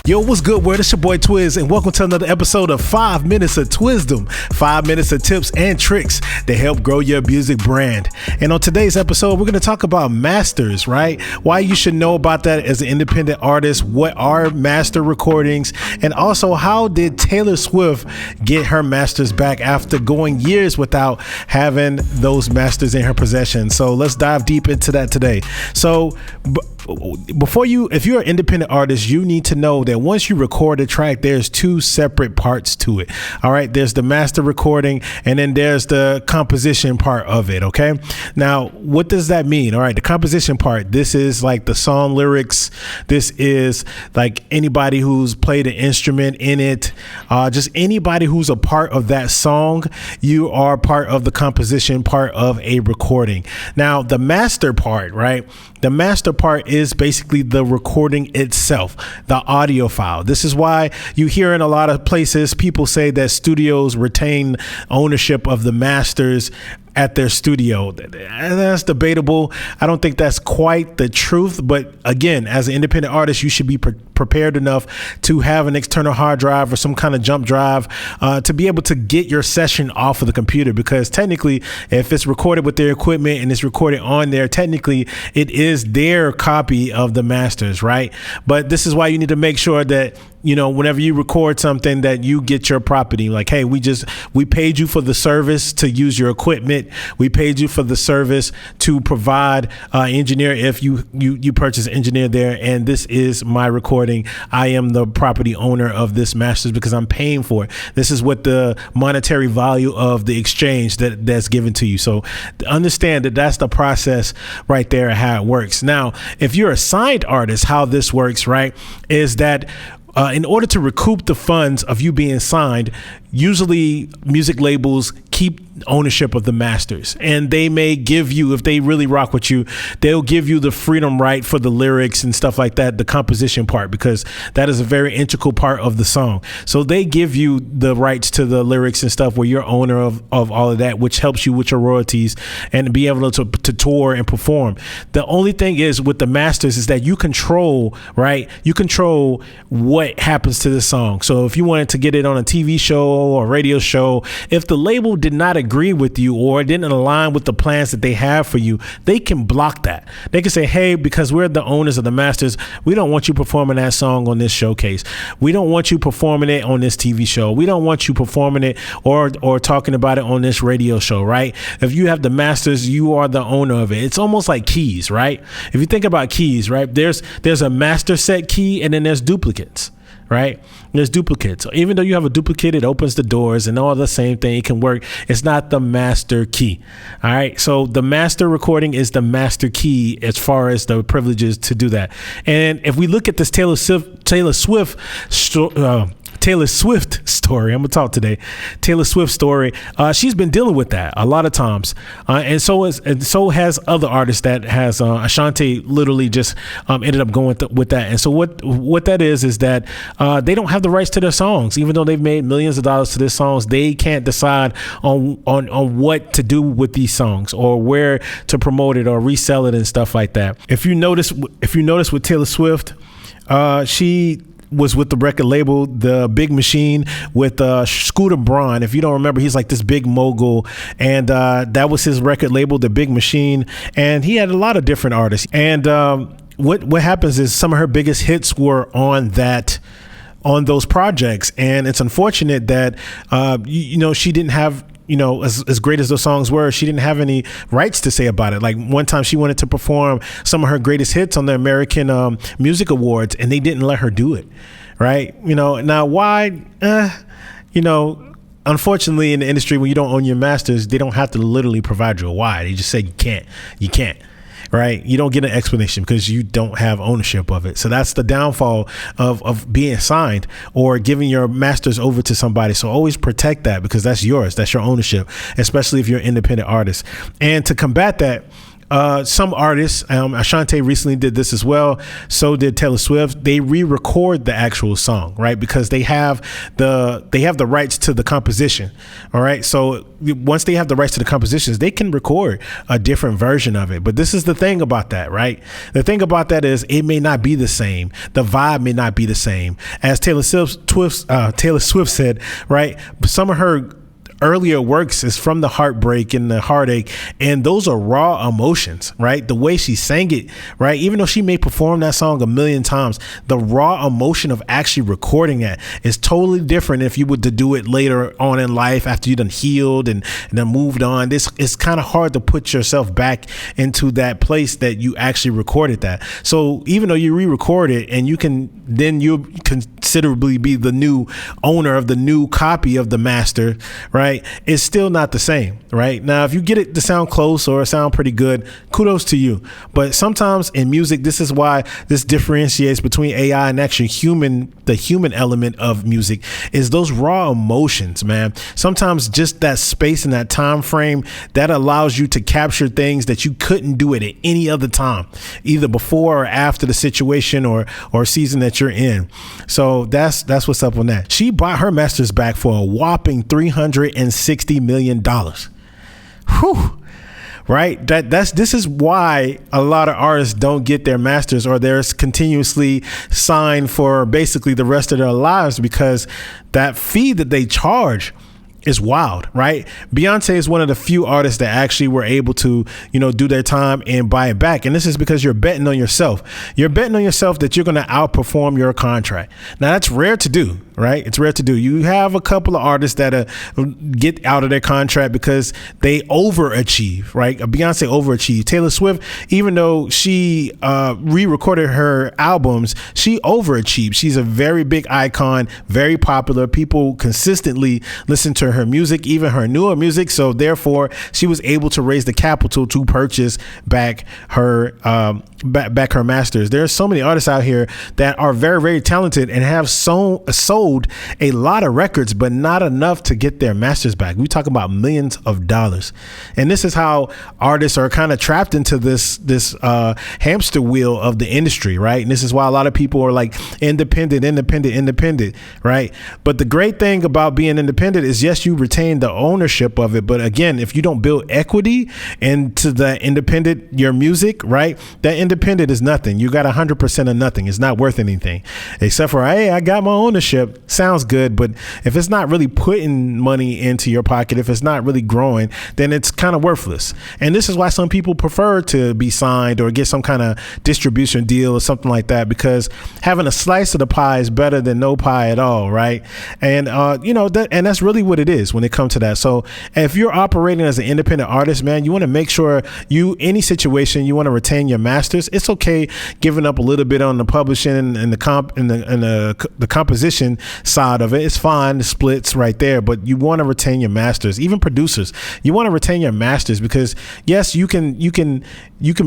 Yo, what's good, word? It's your boy Twiz, and welcome to another episode of 5 Minutes of TWiZDOM. 5 minutes of tips and tricks to help grow your music brand. And on today's episode, we're going to talk about masters, right? Why you should know about that as an independent artist, what are master recordings, and also how did Taylor Swift get her masters back after going years without having those masters in her possession. So let's dive deep into that today. So if you're an independent artist, you need to know that once you record a track, there's two separate parts to it. All right. There's the master recording and then there's the composition part of it. OK, now, what does that mean? All right. The composition part, this is like the song lyrics. This is like anybody who's played an instrument in it, just anybody who's a part of that song. You are part of the composition part of a recording. Now, the master part, right? The master part is basically the recording itself, the audio file. This is why you hear in a lot of places people say that studios retain ownership of the masters at their studio. That's debatable. I don't think that's quite the truth. But again, as an independent artist, you should be prepared enough to have an external hard drive or some kind of jump drive to be able to get your session off of the computer. Because technically, if it's recorded with their equipment and it's recorded on there, technically it is their copy of the masters, right? But this is why you need to make sure that, you know, whenever you record something, that you get your property. Like, hey, we paid you for the service to use your equipment. We paid you for the service to provide engineer if you purchase an engineer there. And this is my recording. I am the property owner of this masters because I'm paying for it. This is what the monetary value of the exchange that's given to you. So understand that that's the process right there, how it works. Now, if you're a signed artist, how this works, right, is that in order to recoup the funds of you being signed, usually music labels keep ownership of the masters, and they may give you, if they really rock with you, they'll give you the freedom right for the lyrics and stuff like that, the composition part, because that is a very integral part of the song. So they give you the rights to the lyrics and stuff where you're owner of all of that, which helps you with your royalties and be able to tour and perform. The only thing is with the masters is that you control, right? You control what happens to the song. So if you wanted to get it on a TV show or radio show, if the label did not agree with you or didn't align with the plans that they have for you, they can block that. They can say, hey, because we're the owners of the masters, we don't want you performing that song on this showcase. We don't want you performing it on this TV show. We don't want you performing it or talking about it on this radio show, right? If you have the masters, you are the owner of it. It's almost like keys, right? If you think about keys, right, there's a master set key and then there's duplicates. Right? There's duplicates. Even though you have a duplicate, it opens the doors and all the same thing. It can work. It's not the master key. All right. So the master recording is the master key as far as the privileges to do that. And if we look at this Taylor Swift story. I'm gonna talk today. Taylor Swift story. She's been dealing with that a lot of times, and so has other artists. That has Ashanti literally just ended up going with that. And so what that is that they don't have the rights to their songs, even though they've made millions of dollars to their songs. They can't decide on what to do with these songs or where to promote it or resell it and stuff like that. If you notice with Taylor Swift, she was with the record label, The Big Machine, with Scooter Braun. If you don't remember, he's like this big mogul, and that was his record label, The Big Machine, and he had a lot of different artists. And what happens is some of her biggest hits were on those projects, and it's unfortunate that she didn't have, as great as those songs were, she didn't have any rights to say about it. Like one time she wanted to perform some of her greatest hits on the American Music Awards, and they didn't let her do it. Right. Now why, unfortunately in the industry, when you don't own your masters, they don't have to literally provide you a why. They just say you can't. Right. You don't get an explanation because you don't have ownership of it. So that's the downfall of being signed or giving your masters over to somebody. So always protect that because that's yours. That's your ownership, especially if you're an independent artist. And to combat that, some artists, Ashanti recently did this as well. So did Taylor Swift. They re-record the actual song, right? Because they have the rights to the composition. All right. So once they have the rights to the compositions, they can record a different version of it. But this is the thing about that, right? The thing about that is it may not be the same. The vibe may not be the same. As Taylor Swift said, right? Some of her earlier works is from the heartbreak and the heartache, and those are raw emotions, right? The way she sang it, right? Even though she may perform that song a million times, the raw emotion of actually recording that is totally different if you were to do it later on in life after you done healed and then moved on. It's kind of hard to put yourself back into that place that you actually recorded that. So even though you re-record it and you'll considerably be the new owner of the new copy of the master, right? It's still not the same, right? Now, if you get it to sound close or sound pretty good, kudos to you. But sometimes in music, this is why this differentiates between AI and actually the human element of music is those raw emotions, man. Sometimes just that space and that time frame that allows you to capture things that you couldn't do it at any other time, either before or after the situation or season that you're in. So that's what's up on that. She bought her masters back for a whopping $360 million. Whew. Right. This is why a lot of artists don't get their masters, or they're continuously signed for basically the rest of their lives, because that fee that they charge is wild, right? Beyonce is one of the few artists that actually were able to, do their time and buy it back. And this is because you're betting on yourself. You're betting on yourself that you're going to outperform your contract. Now, that's rare to do, right? It's rare to do. You have a couple of artists that get out of their contract because they overachieve, right? Beyonce overachieved. Taylor Swift, even though she re-recorded her albums, she overachieved. She's a very big icon, very popular. People consistently listen to her music, even her newer music. So therefore, she was able to raise the capital to purchase back her her masters. There are so many artists out here that are very, very talented and have sold a lot of records, but not enough to get their masters back. We talk about millions of dollars. And this is how artists are kind of trapped into this hamster wheel of the industry, right? And this is why a lot of people are like independent, right? But the great thing about being independent is, yes, you retain the ownership of it. But again, if you don't build equity into the independent, your music, right? That independent is nothing. You got 100% of nothing. It's not worth anything except for, hey, I got my ownership. Sounds good. But if it's not really putting money into your pocket, if it's not really growing, then it's kind of worthless. And this is why some people prefer to be signed or get some kind of distribution deal or something like that, because having a slice of the pie is better than no pie at all, right? And and that's really what it is when it comes to that. So if you're operating as an independent artist, man, you want to make sure any situation you want to retain your masters. It's okay giving up a little bit on the publishing and the composition side of it. It's fine, the splits right there, but you want to retain your masters. Even producers, you want to retain your masters, because yes, you can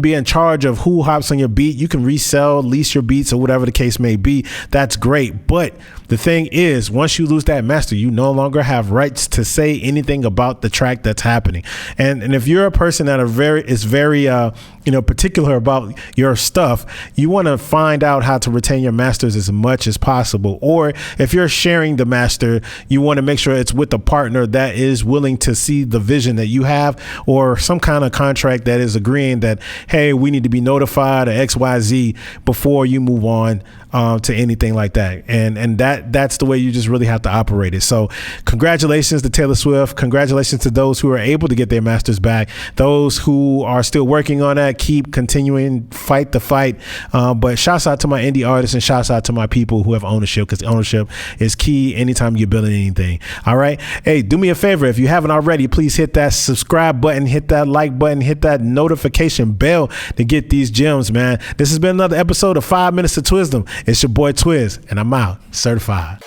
be in charge of who hops on your beat. You can resell, lease your beats, or whatever the case may be. That's great. But the thing is, once you lose that master, you no longer have rights to say anything about the track that's happening. And if you're a person that is very particular about your stuff, you want to find out how to retain your masters as much as possible. Or if you're sharing the master, you want to make sure it's with a partner that is willing to see the vision that you have, or some kind of contract that is agreeing that, hey, we need to be notified of XYZ before you move on to anything like that. And that's the way you just really have to operate it. So congratulations to Taylor Swift. Congratulations to those who are able to get their masters back. Those who are still working on that, keep continuing, fight the fight. But shouts out to my indie artists, and shouts out to my people who have ownership, because ownership is key anytime you're building anything. All right. Hey, do me a favor. If you haven't already, please hit that subscribe button, hit that like button, hit that notification bell to get these gems, man. This has been another episode of 5 Minutes of TWiZDOM. It's your boy Twiz, and I'm out, certified.